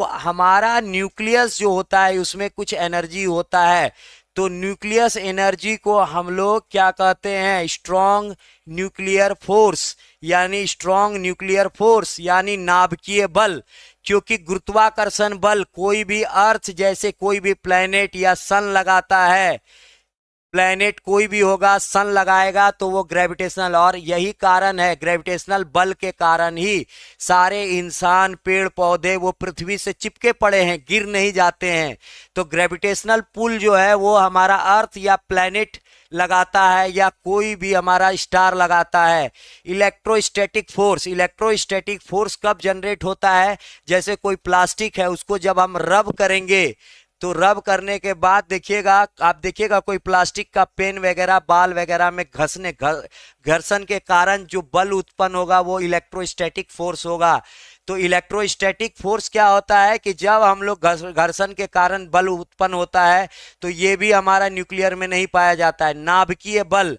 तो हमारा न्यूक्लियस जो होता है उसमें कुछ एनर्जी होता है, तो न्यूक्लियस एनर्जी को हम लोग क्या कहते हैं, स्ट्रॉन्ग न्यूक्लियर फोर्स, यानी स्ट्रॉन्ग न्यूक्लियर फोर्स यानी नाभिकीय बल। क्योंकि गुरुत्वाकर्षण बल कोई भी अर्थ जैसे कोई भी प्लेनेट या सन लगाता है, प्लेनेट कोई भी होगा सन लगाएगा तो वो ग्रेविटेशनल, और यही कारण है ग्रेविटेशनल बल के कारण ही सारे इंसान पेड़ पौधे वो पृथ्वी से चिपके पड़े हैं, गिर नहीं जाते हैं। तो ग्रेविटेशनल पुल जो है वो हमारा अर्थ या प्लेनेट लगाता है या कोई भी हमारा स्टार लगाता है। इलेक्ट्रोस्टैटिक फोर्स, इलेक्ट्रोस्टैटिक फोर्स कब जनरेट होता है, जैसे कोई प्लास्टिक है उसको जब हम रब करेंगे तो रब करने के बाद देखिएगा, आप देखिएगा कोई प्लास्टिक का पेन वगैरह बाल वगैरह में घर्षण के कारण जो बल उत्पन्न होगा वो इलेक्ट्रोस्टैटिक फोर्स होगा। तो इलेक्ट्रोस्टैटिक फोर्स क्या होता है कि जब हम लोग घर्षण के कारण बल उत्पन्न होता है तो ये भी हमारा न्यूक्लियर में नहीं पाया जाता है। नाभिकीय बल,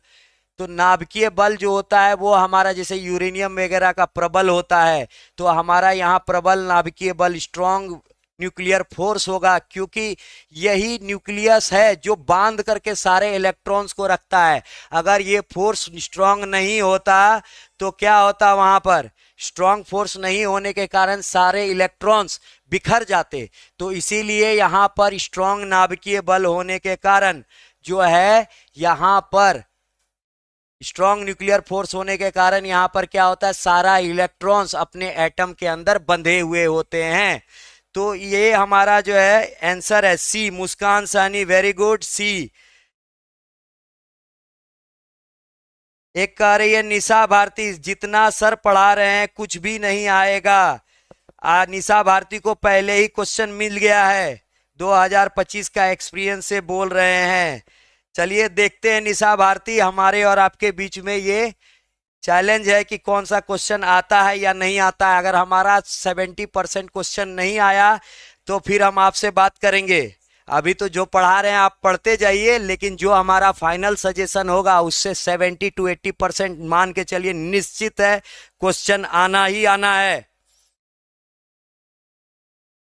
तो नाभिकीय बल जो होता है वो हमारा जैसे यूरेनियम वगैरह का प्रबल होता है, तो हमारा यहाँ प्रबल नाभिकीय बल स्ट्रॉन्ग न्यूक्लियर फोर्स होगा, क्योंकि यही न्यूक्लियस है जो बांध करके सारे इलेक्ट्रॉन्स को रखता है। अगर ये फोर्स स्ट्रांग नहीं होता तो क्या होता, वहां पर स्ट्रांग फोर्स नहीं होने के कारण सारे इलेक्ट्रॉन्स बिखर जाते। तो इसीलिए यहां पर स्ट्रांग नाभिकीय बल होने के कारण जो है यहां पर स्ट्रॉन्ग न्यूक्लियर फोर्स होने के कारण यहां पर क्या होता है, सारा इलेक्ट्रॉन्स अपने एटम के अंदर बंधे हुए होते हैं। तो ये हमारा जो है आंसर है सी। मुस्कान सानी, वेरी गुड, सी। एक कह रही है निशा भारती, जितना सर पढ़ा रहे हैं कुछ भी नहीं आएगा। निशा भारती को पहले ही क्वेश्चन मिल गया है, 2025 का एक्सपीरियंस से बोल रहे हैं। चलिए देखते हैं निशा भारती, हमारे और आपके बीच में ये चैलेंज है कि कौन सा क्वेश्चन आता है या नहीं आता है। अगर हमारा 70% क्वेश्चन नहीं आया तो फिर हम आपसे बात करेंगे। अभी तो जो पढ़ा रहे हैं आप पढ़ते जाइए, लेकिन जो हमारा फाइनल सजेशन होगा उससे 70 to 80% मान के चलिए निश्चित है क्वेश्चन आना ही आना है।